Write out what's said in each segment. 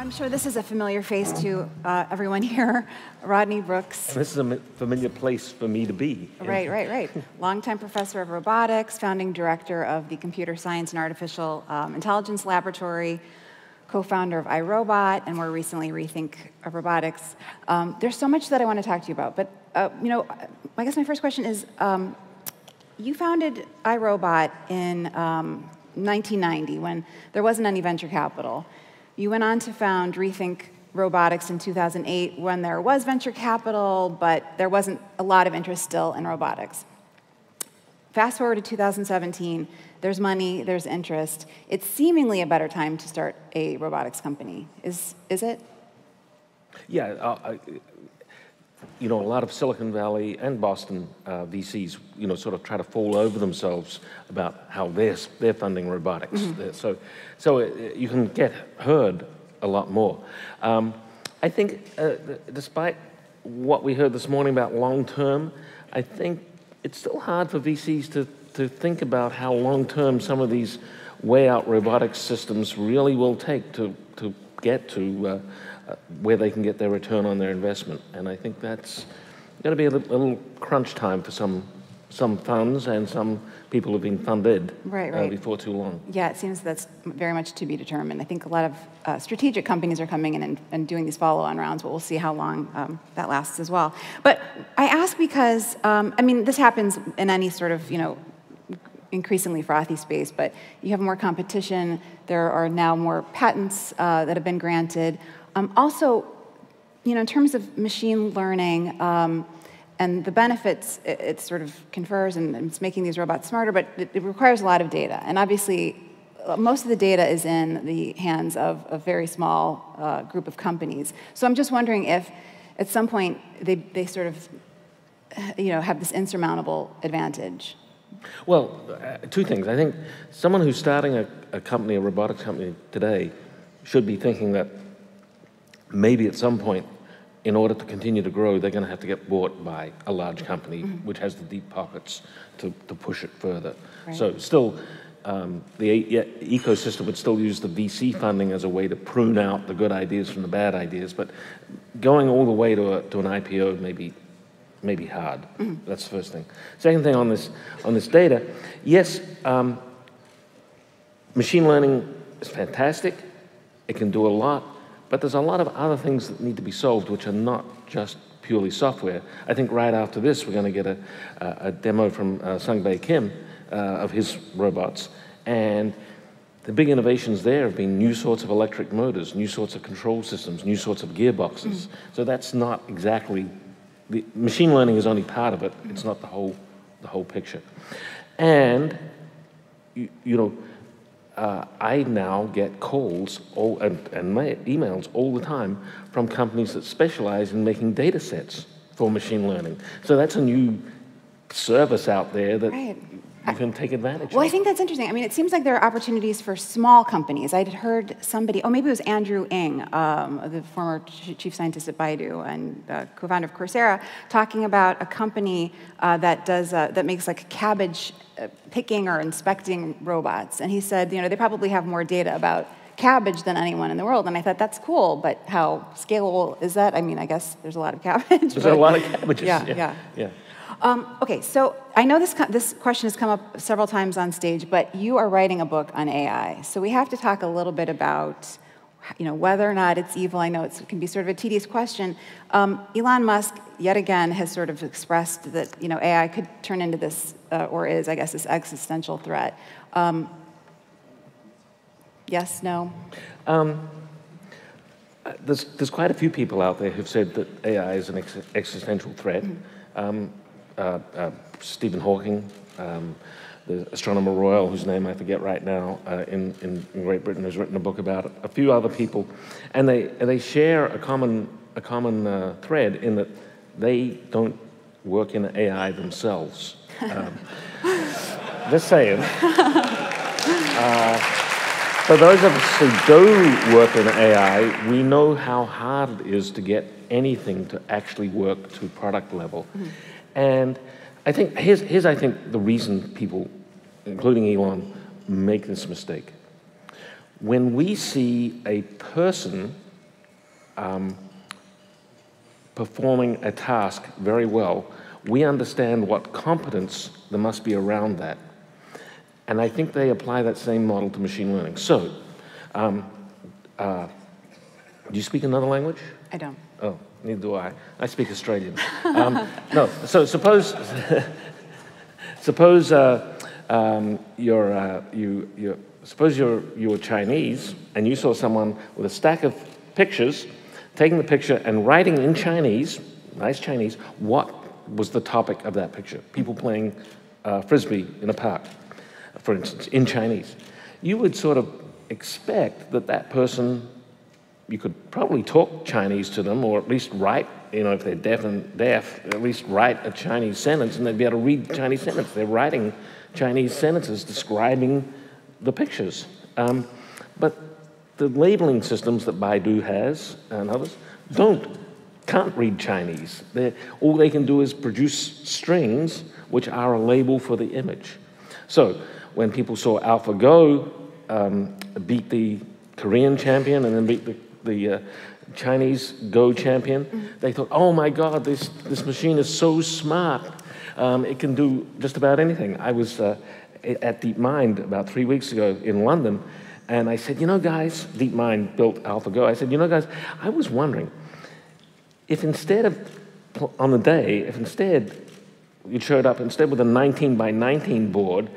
I'm sure this is a familiar face to everyone here. Rodney Brooks. And this is a familiar place for me to be. Right. Longtime professor of robotics, founding director of the Computer Science and Artificial Intelligence Laboratory, co-founder of iRobot, and more recently Rethink Robotics. There's so much that I want to talk to you about, but I guess my first question is, you founded iRobot in 1990 when there wasn't any venture capital. You went on to found Rethink Robotics in 2008 when there was venture capital, but there wasn't a lot of interest still in robotics. Fast forward to 2017, there's money, there's interest. It's seemingly a better time to start a robotics company. Is it? Yeah, a lot of Silicon Valley and Boston VCs, sort of try to fall over themselves about how they're funding robotics. Mm-hmm. So you can get heard a lot more. I think, despite what we heard this morning about long-term, I think it's still hard for VCs to think about how long-term some of these way-out robotics systems really will take to get to where they can get their return on their investment. And I think that's going to be a little crunch time for some funds and some people who've been funded before too long. Yeah, it seems that's very much to be determined. I think a lot of strategic companies are coming in and doing these follow-on rounds, but we'll see how long that lasts as well. But I ask because, this happens in any sort of, increasingly frothy space, but you have more competition. There are now more patents that have been granted. Also, in terms of machine learning and the benefits it sort of confers, and it's making these robots smarter, but it requires a lot of data. And obviously, most of the data is in the hands of a very small group of companies. So I'm just wondering if, at some point, they sort of, have this insurmountable advantage. Well, two things. I think someone who's starting a company, a robotics company today, should be thinking that maybe at some point, in order to continue to grow, they're going to have to get bought by a large company, mm-hmm. which has the deep pockets to push it further. Right. So still, the ecosystem would still use the VC funding as a way to prune out the good ideas from the bad ideas, but going all the way to an IPO may be hard. Mm-hmm. That's the first thing. Second thing on this data, yes, machine learning is fantastic. It can do a lot. But there's a lot of other things that need to be solved, which are not just purely software. I think right after this, we're going to get a demo from Sung-Bae Kim of his robots. And the big innovations there have been new sorts of electric motors, new sorts of control systems, new sorts of gearboxes. Mm-hmm. So that's not exactly, the machine learning is only part of it. It's not the whole picture. And, I now get calls and emails all the time from companies that specialize in making data sets for machine learning. So that's a new service out there that you can take advantage of. Well, I think that's interesting. It seems like there are opportunities for small companies. I'd heard somebody, maybe it was Andrew Ng, the former chief scientist at Baidu and co-founder of Coursera, talking about a company that makes like cabbage picking or inspecting robots. And he said, they probably have more data about cabbage than anyone in the world. And I thought, that's cool, but how scalable is that? I guess there's a lot of cabbage. There's a lot of cabbages. Yeah. Okay, so I know this question has come up several times on stage, but you are writing a book on AI. So we have to talk a little bit about whether or not it's evil. I know it can be sort of a tedious question. Elon Musk, yet again, has sort of expressed that AI could turn into this, or is, I guess, this existential threat. Yes, no? There's quite a few people out there who've said that AI is an existential threat. Mm-hmm. Stephen Hawking, the astronomer royal, whose name I forget right now, in Great Britain, has written a book about it. A few other people, and they share a common thread in that they don't work in AI themselves. Just saying. For those of us who do work in AI, we know how hard it is to get anything to actually work to product level. Mm-hmm. And I think here's the reason people, including Elon, make this mistake. When we see a person performing a task very well, we understand what competence there must be around that. And I think they apply that same model to machine learning. So, do you speak another language? I don't. Oh, neither do I. I speak Australian. No, so suppose, suppose you were Chinese and you saw someone with a stack of pictures, taking the picture and writing in Chinese, nice Chinese, what was the topic of that picture. People playing frisbee in a park, for instance, in Chinese. You would sort of expect that that person, you could probably talk Chinese to them, or at least write, you know, if they're deaf, at least write a Chinese sentence, and they'd be able to read the Chinese sentence. They're writing Chinese sentences describing the pictures. But the labeling systems that Baidu has and others can't read Chinese. All they can do is produce strings which are a label for the image. So when people saw AlphaGo beat the Korean champion and then beat the Chinese Go champion, they thought, oh my God, this machine is so smart. It can do just about anything. I was at DeepMind about 3 weeks ago in London, and I said, you know, guys, DeepMind built AlphaGo. I said, you know, guys, I was wondering if instead of, on the day, if instead you showed up, instead with a 19 by 19 board,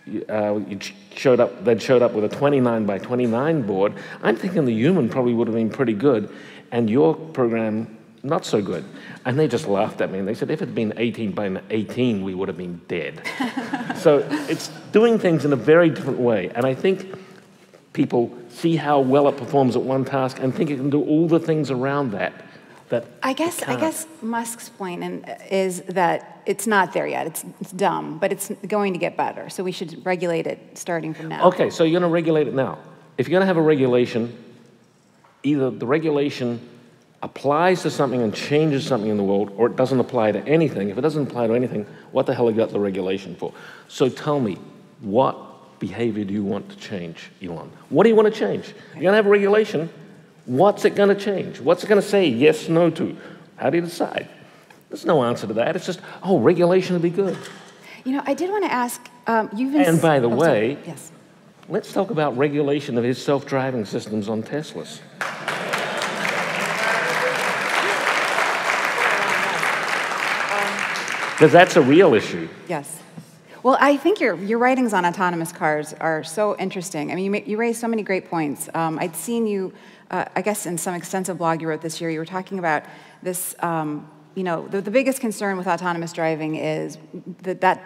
they'd showed up with a 29 by 29 board, I'm thinking the human probably would have been pretty good, and your program not so good. And they just laughed at me, and they said, if it had been 18 by 18, we would have been dead. So it's doing things in a very different way, and I think people see how well it performs at one task and think it can do all the things around that. I guess Musk's point is that it's not there yet. It's dumb, but it's going to get better. So we should regulate it starting from now. Okay, so you're going to regulate it now. If you're going to have a regulation, either the regulation applies to something and changes something in the world, or it doesn't apply to anything. If it doesn't apply to anything, what the hell have you got the regulation for? So tell me, what behavior do you want to change, Elon? What do you want to change? You're going to have a regulation. What's it going to change? What's it going to say yes, no to? How do you decide? There's no answer to that. It's just, oh, regulation would be good. You know, I did want to ask, you've been... And by the way, yes. Let's talk about regulation of his self-driving systems on Teslas. Because that's a real issue. Yes. Well, I think your writings on autonomous cars are so interesting. I mean, you raised so many great points. I'd seen you, I guess in some extensive blog you wrote this year, you were talking about this, you know, the biggest concern with autonomous driving is that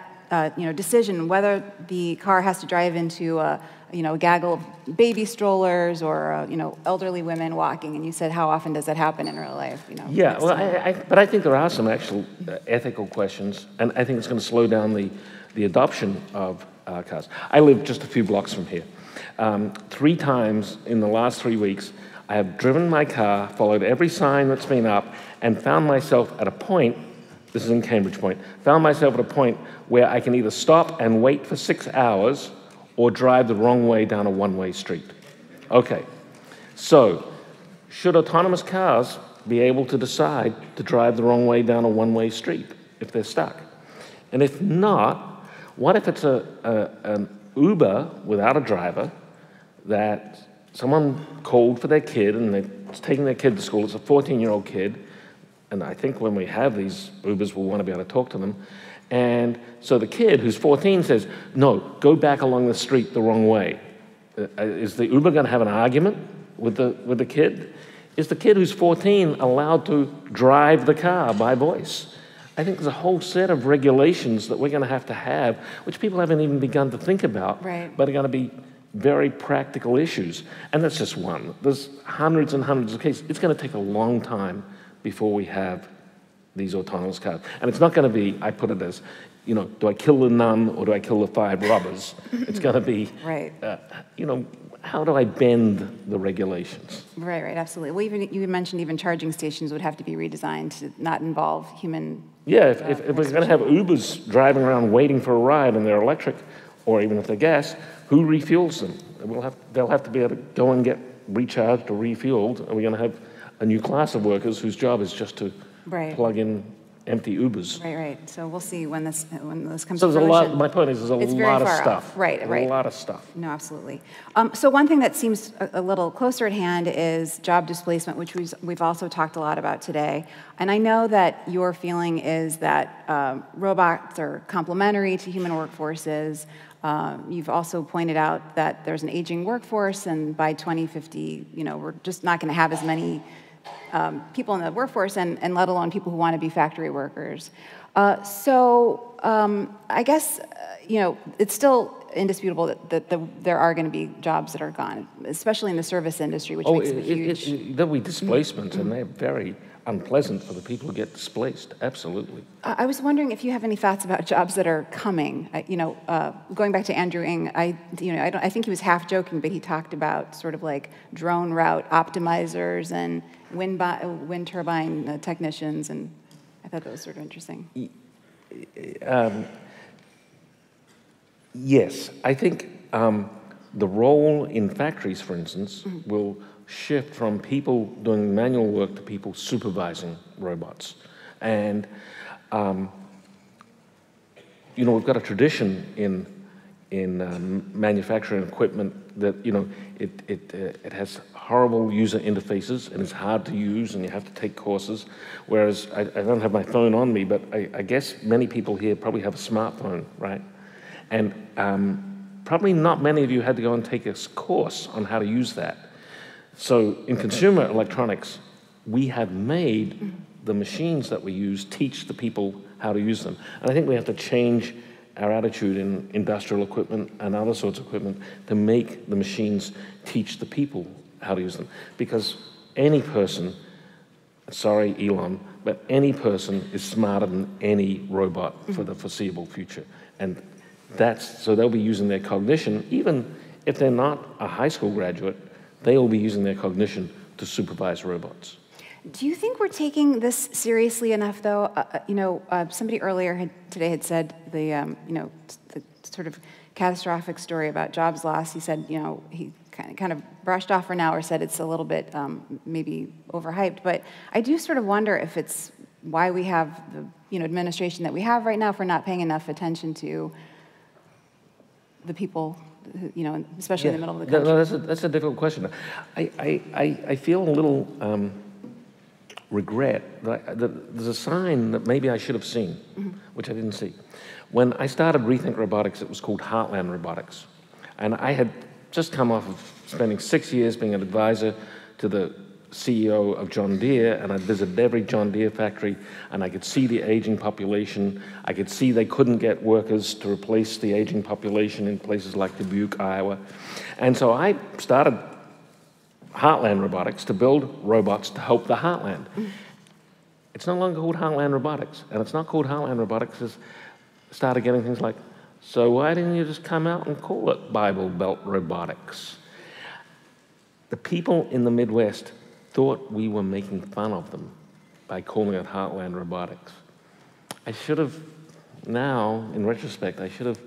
you know, decision whether the car has to drive into you know, a gaggle of baby strollers or you know, elderly women walking. And you said, how often does that happen in real life? You know, yeah, well, but I think there are some actual ethical questions, and I think it's going to slow down the adoption of cars. I live just a few blocks from here. 3 times in the last 3 weeks, I have driven my car, followed every sign that's been up, and found myself at a point, this is in Cambridge Point, found myself at a point where I can either stop and wait for 6 hours or drive the wrong way down a one-way street. Okay, so should autonomous cars be able to decide to drive the wrong way down a one-way street if they're stuck? And if not, what if it's an Uber without a driver that someone called for their kid and they're taking their kid to school? It's a 14-year-old kid, and I think when we have these Ubers, we'll want to be able to talk to them. And so the kid, who's 14, says, no, go back along the street the wrong way. Is the Uber going to have an argument with the kid? Is the kid who's 14 allowed to drive the car by voice? I think there's a whole set of regulations that we're going to have, which people haven't even begun to think about, right, but are going to be very practical issues. And that's just one. There's hundreds and hundreds of cases. It's going to take a long time before we have these autonomous cars. And it's not going to be, I put it as, you know, do I kill the nun or do I kill the 5 robbers? It's going to be, right, you know, how do I bend the regulations? Right, absolutely. Well, even you mentioned even charging stations would have to be redesigned to not involve human. Yeah, if we're going to have Ubers driving around waiting for a ride and they're electric, or even if they're gas, who refuels them? They'll have to be able to go and get recharged or refueled. Are we going to have a new class of workers whose job is just to Right. plug in empty Ubers. Right, right. So we'll see when this comes So to there's a fruition. lot, my point is there's It's a very lot of far stuff. off. Right, right. A lot of stuff. No, absolutely. So one thing that seems a little closer at hand is job displacement, which we've also talked a lot about today. And I know that your feeling is that robots are complementary to human workforces. You've also pointed out that there's an aging workforce, and by 2050, we're just not going to have as many people in the workforce, and let alone people who want to be factory workers. So I guess, it's still indisputable that there are going to be jobs that are gone, especially in the service industry, which makes a huge... There'll be displacements, and they're very unpleasant for the people who get displaced, absolutely. I was wondering if you have any thoughts about jobs that are coming. Going back to Andrew Ng, I think he was half joking, but he talked about sort of like drone route optimizers and wind turbine technicians, and I thought that was sort of interesting. Yes, I think the role in factories, for instance, will shift from people doing manual work to people supervising robots. And, we've got a tradition in manufacturing equipment that, it has horrible user interfaces and it's hard to use and you have to take courses. Whereas I don't have my phone on me, but I guess many people here probably have a smartphone, right? And probably not many of you had to go and take a course on how to use that. So in consumer electronics, we have made the machines that we use teach the people how to use them. And I think we have to change our attitude in industrial equipment and other sorts of equipment to make the machines teach the people how to use them. Because any person, sorry Elon, but any person is smarter than any robot for the foreseeable future. And so they'll be using their cognition, even if they're not a high school graduate, they will be using their cognition to supervise robots. Do you think we're taking this seriously enough, though? Somebody earlier today had said the sort of catastrophic story about jobs loss. He said, he kind of brushed off for now, or said it's a little bit maybe overhyped. But I do sort of wonder if it's why we have the administration that we have right now for not paying enough attention to the people, especially in the middle of the country. No, that's a difficult question. I feel a little regret that there's a sign that maybe I should have seen, which I didn't see. When I started Rethink Robotics, it was called Heartland Robotics. And I had just come off of spending 6 years being an advisor to the CEO of John Deere, and I'd visited every John Deere factory, and I could see the aging population. I could see they couldn't get workers to replace the aging population in places like Dubuque, Iowa. And so I started Heartland Robotics to build robots to help the heartland. It's no longer called Heartland Robotics, and it's not called Heartland Robotics. It's started getting things like, so why didn't you just come out and call it Bible Belt Robotics? The people in the Midwest thought we were making fun of them by calling it Heartland Robotics. I should have, now, in retrospect, I should have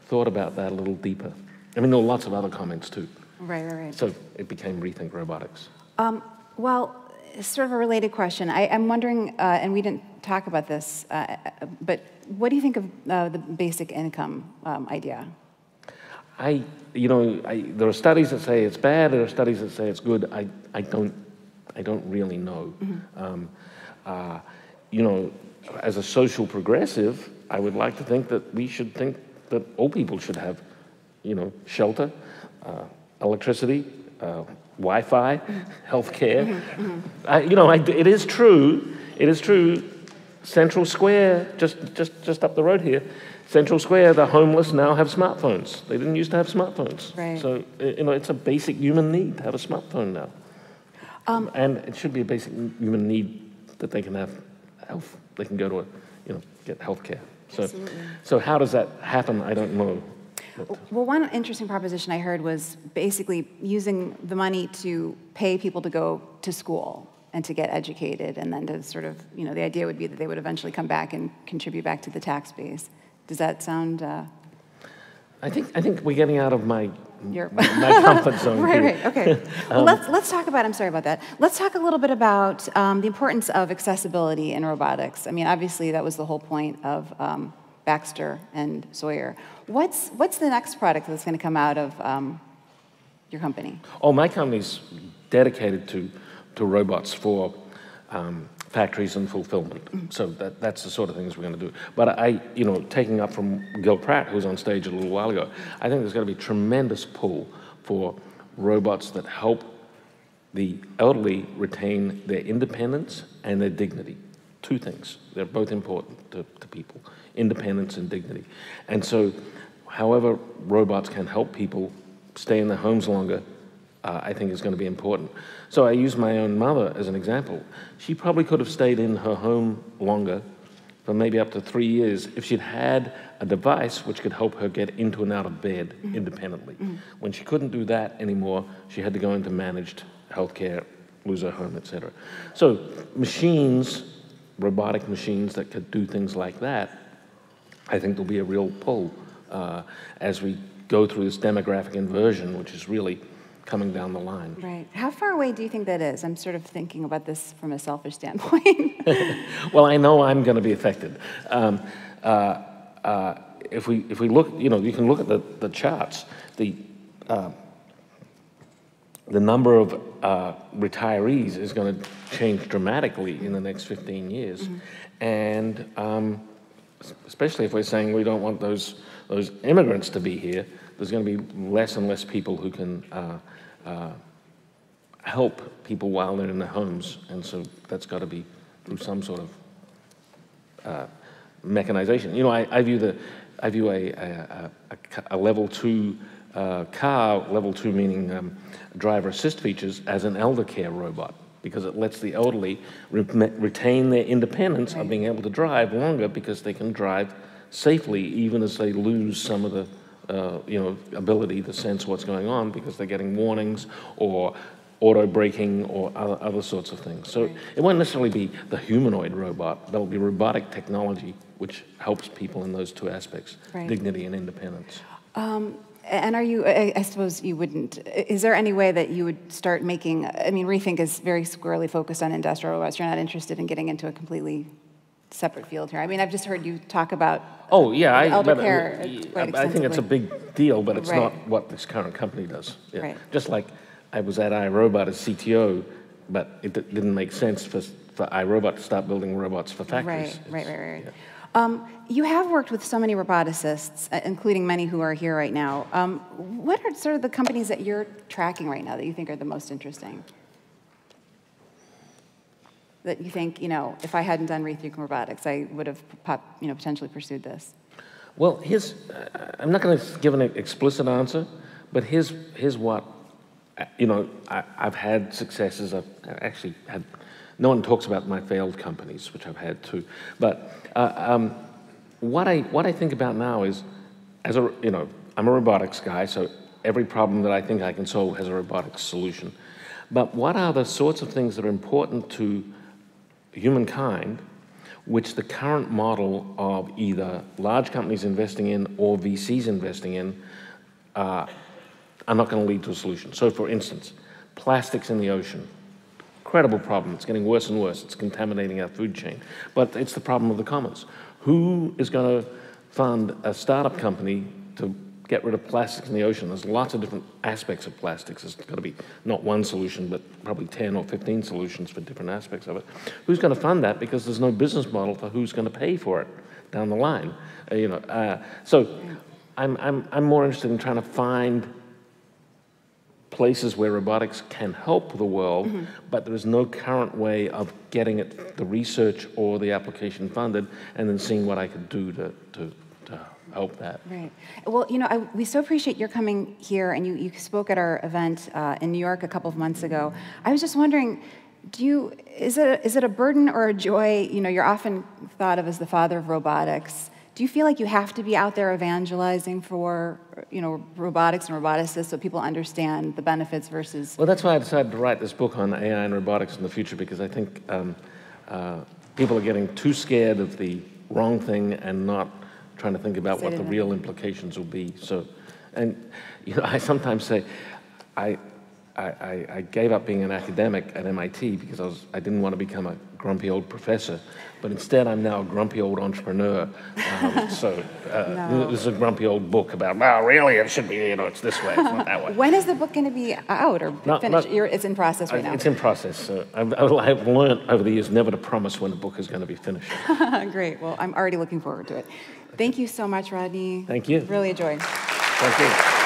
thought about that a little deeper. I mean, there were lots of other comments too. Right. So it became Rethink Robotics. Well, sort of a related question. I'm wondering, and we didn't talk about this, but what do you think of the basic income idea? There are studies that say it's bad. There are studies that say it's good. I don't really know. As a social progressive, I would like to think that we should think that all people should have, shelter, electricity, Wi-Fi, healthcare. It is true. It is true. Central Square, just up the road here, Central Square, the homeless now have smartphones. They didn't used to have smartphones. Right. So it's a basic human need to have a smartphone now. And it should be a basic human need that they can have health. They can go to get health care. So how does that happen? I don't know. Well, one interesting proposition I heard was basically using the money to pay people to go to school and to get educated, and then to sort of, the idea would be that they would eventually come back and contribute back to the tax base. Does that sound? I think we're getting out of my my comfort zone. Right, okay. Well, let's talk about, I'm sorry about that. Let's talk a little bit about the importance of accessibility in robotics. I mean, obviously that was the whole point of Baxter and Sawyer. What's the next product that's going to come out of your company? Oh, my company's dedicated to robots for factories and fulfillment. So that's the sort of things we're going to do. But taking up from Gil Pratt, who was on stage a little while ago, I think there's going to be tremendous pull for robots that help the elderly retain their independence and their dignity. Two things. They're both important to people, independence and dignity. And so, however robots can help people stay in their homes longer, I think is going to be important. So I use my own mother as an example. She probably could have stayed in her home longer, for maybe up to 3 years, if she'd had a device which could help her get into and out of bed independently. When she couldn't do that anymore, she had to go into managed healthcare, lose her home, etc. So machines, robotic machines that could do things like that, I think there'll be a real pull as we go through this demographic inversion, which is really coming down the line. Right. How far away do you think that is? I'm sort of thinking about this from a selfish standpoint. Well, I know I'm going to be affected. If we look, you can look at the charts. The number of retirees is going to change dramatically in the next 15 years, and especially if we're saying we don't want those immigrants to be here, there's going to be less and less people who can help people while they're in their homes, and so that's got to be through some sort of mechanization. I view a level 2 car, level 2 meaning driver assist features, as an elder care robot, because it lets the elderly retain their independence of being able to drive longer, because they can drive safely even as they lose some of the ability to sense what's going on, because they're getting warnings or auto braking or other sorts of things. So it won't necessarily be the humanoid robot. There'll be robotic technology which helps people in those two aspects, dignity and independence. And are you, I suppose you wouldn't, is there any way that you would start making, I mean, Rethink is very squarely focused on industrial robots. You're not interested in getting into a completely separate field here. I mean, I've just heard you talk about elder care quite extensively. I think it's a big deal, but it's not what this current company does. Yeah. Just like I was at iRobot as CTO, but it didn't make sense for iRobot to start building robots for factories. Right. Yeah. You have worked with so many roboticists, including many who are here right now. What are sort of the companies that you're tracking right now that you think are the most interesting? That you think, if I hadn't done Rethink Robotics, I would have potentially pursued this? Well, I'm not going to give an explicit answer, but here's what, I've had successes. I've actually had, no one talks about my failed companies, which I've had too, but what I think about now is, I'm a robotics guy, so every problem that I think I can solve has a robotics solution. But what are the sorts of things that are important to humankind, which the current model of either large companies investing in or VCs investing in are not going to lead to a solution? So, for instance, plastics in the ocean. Incredible problem. It's getting worse and worse. It's contaminating our food chain. But it's the problem of the commons. Who is going to fund a startup company to get rid of plastics in the ocean? There's lots of different aspects of plastics. There's got to be not one solution, but probably 10 or 15 solutions for different aspects of it. Who's going to fund that? Because there's no business model for who's going to pay for it down the line. So I'm more interested in trying to find places where robotics can help the world, but there is no current way of getting it, the research or the application funded, and then seeing what I could do to help that. Right. Well, we so appreciate your coming here, and you spoke at our event in New York a couple of months ago. I was just wondering, is it a burden or a joy? You're often thought of as the father of robotics. Do you feel like you have to be out there evangelizing for, robotics and roboticists so people understand the benefits versus... Well, that's why I decided to write this book on AI and robotics in the future, because I think people are getting too scared of the wrong thing and not trying to think about what the real implications will be. So And you know, I sometimes say, I gave up being an academic at MIT because I didn't want to become a grumpy old professor, but instead I'm now a grumpy old entrepreneur. This is a grumpy old book about, well, really, it should be, you know, it's this way, it's not that way. When is the book going to be out or finished? It's in process right now. It's in process. So I've learned over the years never to promise when a book is going to be finished. Great. Well, I'm already looking forward to it. Thank you so much, Rodney. Thank you. Really enjoyed. Thank you.